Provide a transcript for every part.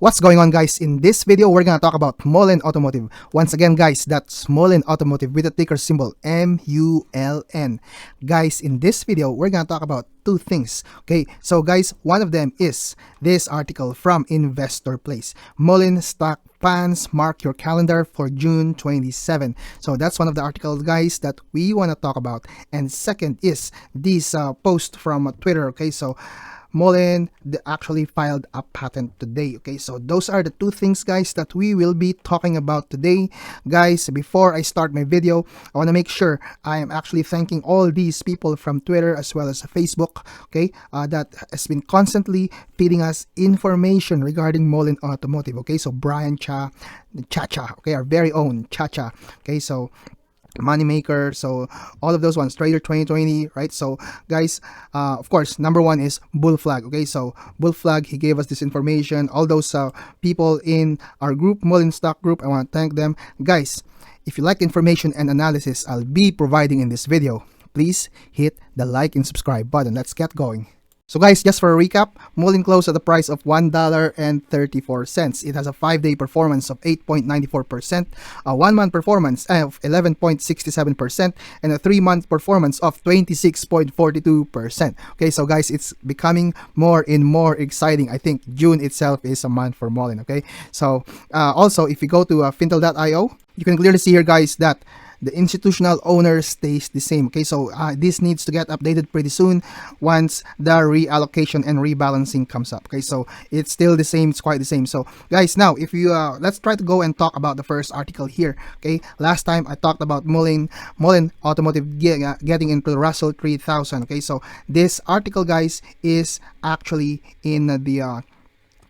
What's going on, guys? In this video, we're gonna talk about Mullen Automotive. Once again, guys, that's Mullen Automotive with the ticker symbol MULN. Guys, in this video, we're gonna talk about two things. Okay, so guys, one of them is this article from Investor Place. Mullen stock fans, mark your calendar for June 27. So that's one of the articles, guys, that we want to talk about. And second is this post from Twitter. Okay, so Mullen actually filed a patent today. Okay, so those are the two things, guys, that we will be talking about today. Guys, before I start my video, I want to make sure I am actually thanking all these people from Twitter as well as Facebook, okay, that has been constantly feeding us information regarding Mullen Automotive. Okay, so Brian Chacha, okay, our very own Chacha. Okay, so Moneymaker, so all of those ones, Trader 2020, right? So guys, of course, number one is Bull Flag. Okay, so Bull Flag, he gave us this information. All those people in our group, Mullen Stock Group, I want to thank them. Guys, if you like information and analysis I'll be providing in this video, please hit the like and subscribe button. Let's get going. So guys, just for a recap, Mullen closed at the price of $1.34. It has a 5-day performance of 8.94%, a 1-month performance of 11.67%, and a 3-month performance of 26.42%. Okay, so guys, it's becoming more and more exciting. I think June itself is a month for Mullen. Okay, so also if you go to fintel.io, you can clearly see here, guys, that the institutional owner stays the same. Okay, so this needs to get updated pretty soon once the reallocation and rebalancing comes up. Okay, so it's still the same. It's quite the same. So guys, now if you let's try to go and talk about the first article here. Okay, last time I talked about Mullen Automotive getting into the Russell 3000. Okay, so this article, guys, is actually in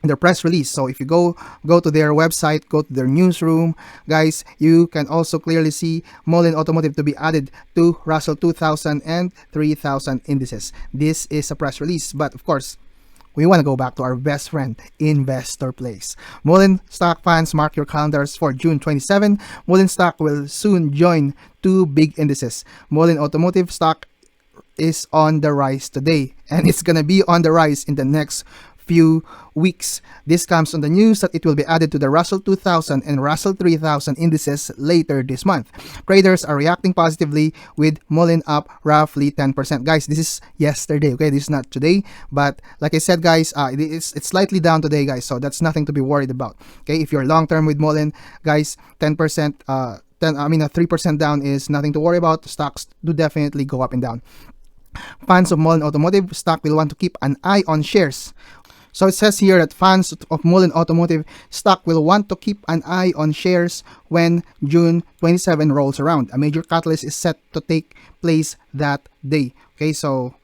their press release. So if you go to their website, go to their newsroom, guys, you can also clearly see Mullen Automotive to be added to Russell 2000 and 3000 indices. This is a press release, but of course, we want to go back to our best friend, Investor Place. Mullen stock fans, mark your calendars for June 27. Mullen stock will soon join two big indices. Mullen Automotive stock is on the rise today, and it's gonna be on the rise in the next few weeks. This comes on the news that it will be added to the Russell 2000 and Russell 3000 indices later this month. Traders are reacting positively with Mullen up roughly 10%. Guys, this is yesterday, okay? This is not today, but like I said, guys, it's slightly down today, guys, so that's nothing to be worried about. Okay, if you're long term with Mullen, guys, 10%, 3% down is nothing to worry about. Stocks do definitely go up and down. Fans of Mullen Automotive stock will want to keep an eye on shares. So it says here that fans of Mullen Automotive stock will want to keep an eye on shares when June 27 rolls around. A major catalyst is set to take place that day. Okay, so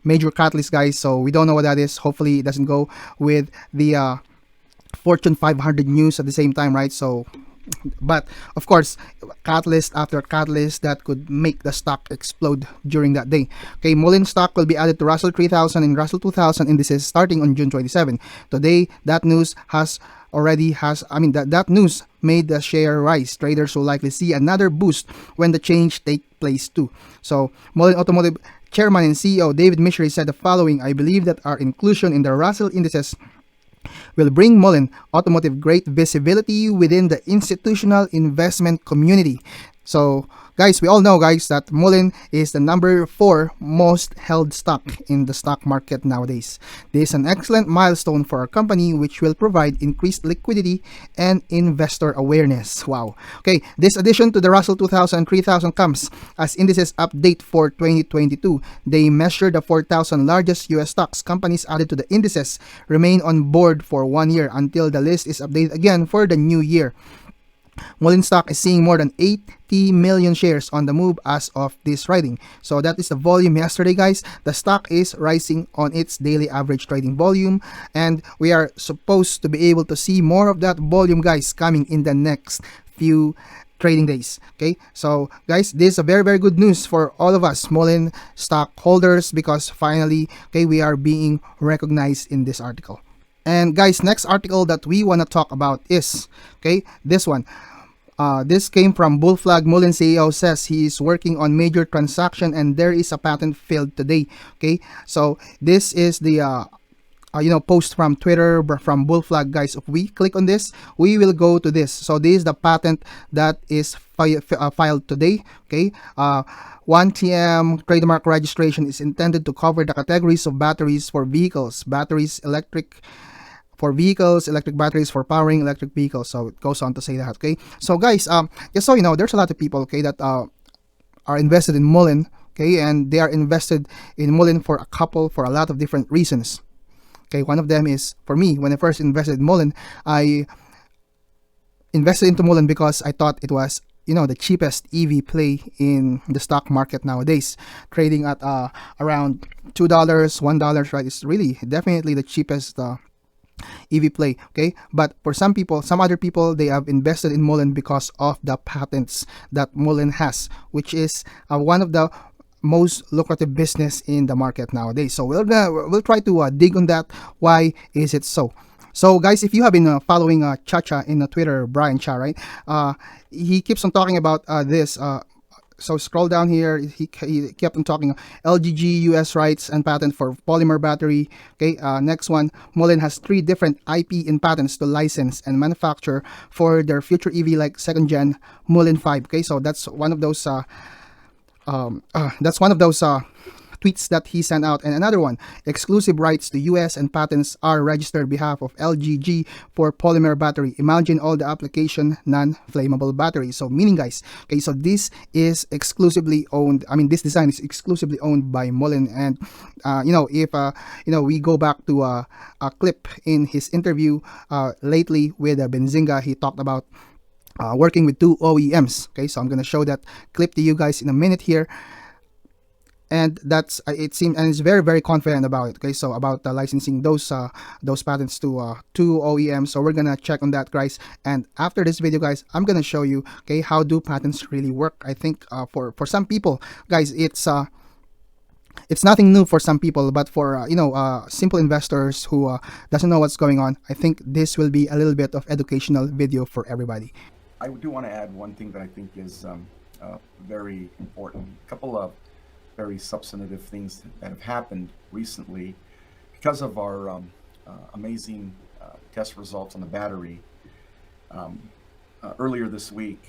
major catalyst, guys. So we don't know what that is. Hopefully it doesn't go with the Fortune 500 news at the same time, right? So, but of course, catalyst after catalyst that could make the stock explode during that day. Okay, Mullen stock will be added to Russell 3000 and Russell 2000 indices starting on June 27. Today, that news that news made the share rise. Traders will likely see another boost when the change takes place too. So, Mullen Automotive Chairman and CEO David Michery said the following: "I believe that our inclusion in the Russell indices will bring Mullen Automotive great visibility within the institutional investment community." So guys, we all know, guys, that Mullen is the number 4 most held stock in the stock market nowadays. This is an excellent milestone for our company, which will provide increased liquidity and investor awareness. Wow. Okay, this addition to the Russell 2000 and 3000 comes as indices update for 2022. They measure the 4,000 largest US stocks. Companies added to the indices remain on board for 1 year until the list is updated again for the new year. Mullen stock is seeing more than 80 million shares on the move as of this writing. So that is the volume yesterday, guys. The stock is rising on its daily average trading volume, and we are supposed to be able to see more of that volume, guys, coming in the next few trading days. Okay, so guys, this is a very, very good news for all of us Mullen stockholders, because finally, okay, we are being recognized in this article. And guys, next article that we want to talk about is, okay, this one. This came from Bull Flag. Mullen CEO says he is working on major transaction and there is a patent filed today. Okay, so this is the post from Twitter, from Bullflag, guys. If we click on this, we will go to this. So this is the patent that is filed today. Okay, 1TM trademark registration is intended to cover the categories of batteries for vehicles, batteries electric for vehicles, electric batteries for powering electric vehicles. So it goes on to say that. Okay, so guys, just so you know, there's a lot of people, okay, that are invested in Mullen. Okay, and they are invested in Mullen for a lot of different reasons. Okay, one of them is, for me, when I first invested in Mullen, I invested into Mullen because I thought it was, the cheapest EV play in the stock market nowadays, trading at around $2, $1, right? It's really definitely the cheapest EV play. Okay, but for some other people, they have invested in Mullen because of the patents that Mullen has, which is one of the most lucrative business in the market nowadays. So we'll try to dig on that. Why is it so? So guys, if you have been following Chacha in Twitter, Brian Cha, right? He keeps on talking about this. So scroll down here. He kept on talking LGG US rights and patent for polymer battery. Okay, next one. Mullen has 3 different IP and patents to license and manufacture for their future EV, like second gen Mullen 5. Okay, so that's one of those. Tweets that he sent out. And another one, exclusive rights to US and patents are registered behalf of LGG for polymer battery. Imagine all the application non-flammable batteries. So meaning, guys, okay, so this is exclusively owned. I mean, this design is exclusively owned by Mullen. And if we go back to a clip in his interview lately with Benzinga, he talked about working with 2 OEMs. Okay, so I'm gonna show that clip to you guys in a minute here, and that's it seems, and it's very, very confident about it. Okay, so about licensing those patents to 2 OEMs. So we're gonna check on that, guys, and after this video, guys, I'm gonna show you, okay, how do patents really work. I think for some people, guys, it's nothing new for some people, but for simple investors who doesn't know what's going on, I think this will be a little bit of educational video for everybody. I do want to add one thing that I think is very important. A couple of very substantive things that have happened recently because of our amazing test results on the battery. Earlier this week,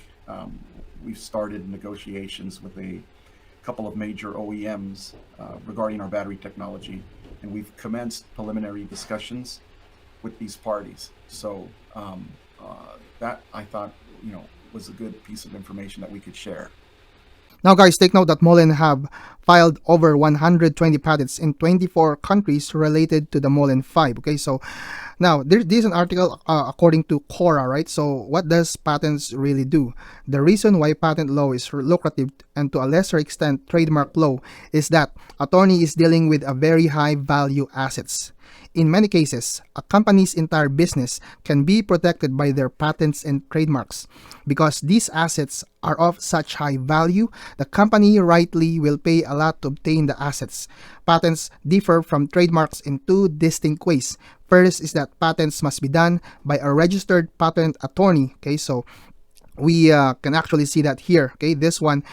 we've started negotiations with a couple of major OEMs regarding our battery technology, and we've commenced preliminary discussions with these parties. So that, I thought, was a good piece of information that we could share. Now, guys, take note that Mullen have filed over 120 patents in 24 countries related to the Mullen 5. Okay, so now this is an article according to Quora, right? So what does patents really do? The reason why patent law is lucrative, and to a lesser extent trademark law, is that attorney is dealing with a very high value assets. In many cases, a company's entire business can be protected by their patents and trademarks. Because these assets are of such high value, the company rightly will pay a lot to obtain the assets. Patents differ from trademarks in 2 distinct ways. First is that patents must be done by a registered patent attorney. Okay, so we can actually see that here. Okay, this one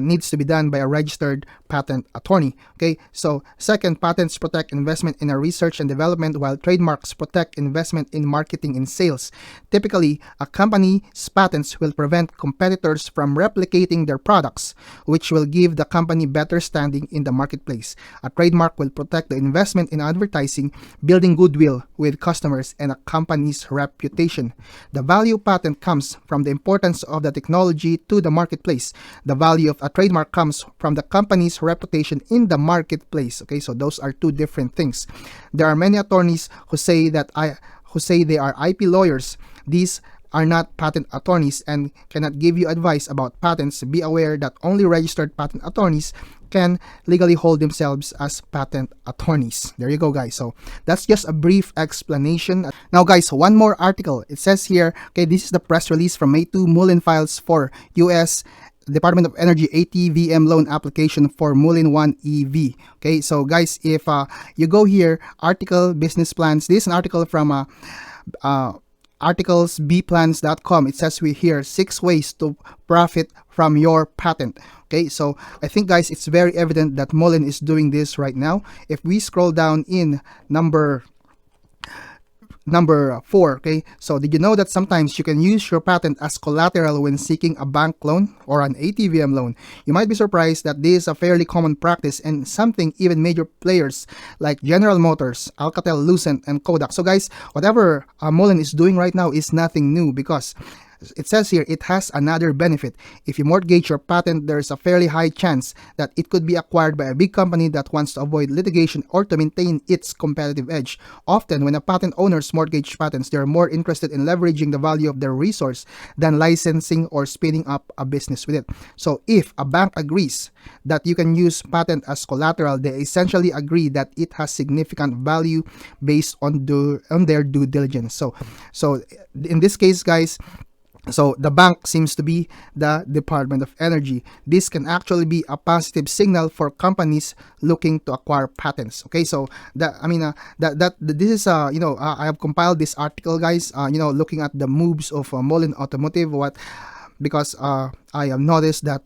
needs to be done by a registered patent attorney. Okay, so second, patents protect investment in a research and development, while trademarks protect investment in marketing and sales. Typically, a company's patents will prevent competitors from replicating their products, which will give the company better standing in the marketplace. A trademark will protect the investment in advertising, building goodwill with customers and a company's reputation. The value patent comes from the importance of the technology to the marketplace. The value of a trademark comes from the company's reputation in the marketplace. Okay, so those are 2 different things. There are many attorneys who say they are IP lawyers. These are not patent attorneys and cannot give you advice about patents. Be aware that only registered patent attorneys can legally hold themselves as patent attorneys. There you go, guys. So that's just a brief explanation. Now, guys, one more article. It says here, okay, this is the press release from May 2. Mullen files for U.S. Department of Energy ATVM loan application for Mullen 1 EV. Okay, so guys, if you go here, article business plans, this is an article from articlesbplans.com. It says we here 6 ways to profit from your patent. Okay, so I think, guys, it's very evident that Mullen is doing this right now. If we scroll down in number number 4, okay? So did you know that sometimes you can use your patent as collateral when seeking a bank loan or an ATVM loan? You might be surprised that this is a fairly common practice and something even major players like General Motors, Alcatel, Lucent, and Kodak. So guys, whatever Mullen is doing right now is nothing new, because it says here it has another benefit. If you mortgage your patent, there's a fairly high chance that it could be acquired by a big company that wants to avoid litigation or to maintain its competitive edge. Often, when a patent owner's mortgage patents, they're more interested in leveraging the value of their resource than licensing or spinning up a business with it. So if a bank agrees that you can use patent as collateral, they essentially agree that it has significant value based on their due diligence. So in this case, guys, so the bank seems to be the Department of Energy. This can actually be a positive signal for companies looking to acquire patents. Okay, so this is I have compiled this article, guys. Looking at the moves of MULN Automotive, because I have noticed that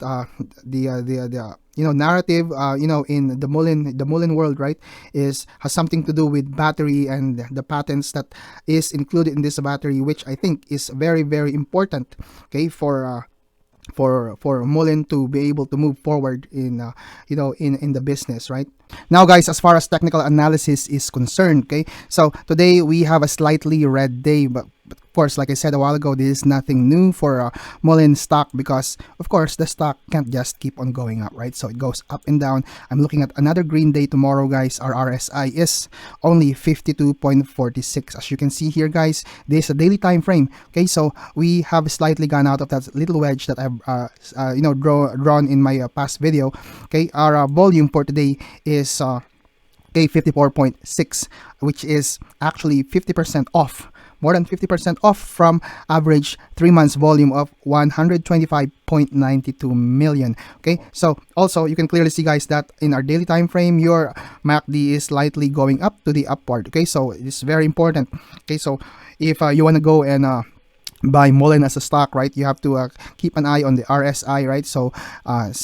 the narrative in the Mullen world, right, has something to do with battery and the patents that is included in this battery, which I think is very, very important, okay, for Mullen to be able to move forward in the business, right? Now, guys, as far as technical analysis is concerned, okay, so today we have a slightly red day, but of course, like I said a while ago, this is nothing new for Mullen stock, because of course the stock can't just keep on going up, right? So it goes up and down. I'm looking at another green day tomorrow, guys. Our RSI is only 52.46. As you can see here, guys, this is a daily time frame. Okay, so we have slightly gone out of that little wedge that I've drawn in my past video. Okay, our volume for today is 54.6, which is actually 50% off, more than 50% off from average 3 months volume of 125.92 million. Okay, so also you can clearly see, guys, that in our daily time frame, your MACD is slightly going up to the upward. Okay, so it's very important. Okay, so if you want to go and buy Mullen as a stock, right, you have to keep an eye on the RSI, right? So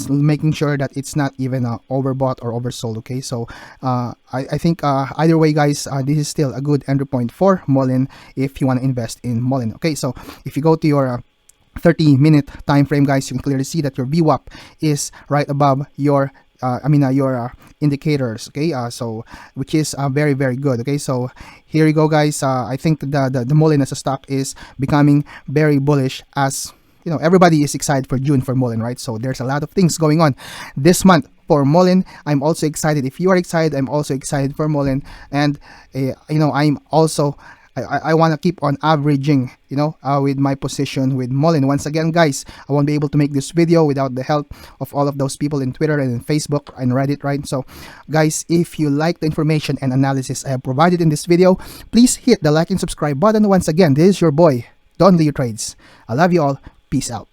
making sure that it's not even overbought or oversold. Okay, so I think either way, guys, this is still a good entry point for Mullen if you want to invest in Mullen. Okay, so if you go to your 30-minute time frame, guys, you can clearly see that your VWAP is right above your your indicators. Okay, so which is very, very good. Okay, so here you go, guys. I think the Mullen as a stock is becoming very bullish, as everybody is excited for June for Mullen, right? So there's a lot of things going on this month for Mullen. I'm also excited. If you are excited, I'm also excited for Mullen, and I'm also I want to keep on averaging, with my position with Mullen. Once again, guys, I won't be able to make this video without the help of all of those people in Twitter and in Facebook and Reddit, right? So, guys, if you like the information and analysis I have provided in this video, please hit the like and subscribe button. Once again, this is your boy, Don Leo Trades. I love you all. Peace out.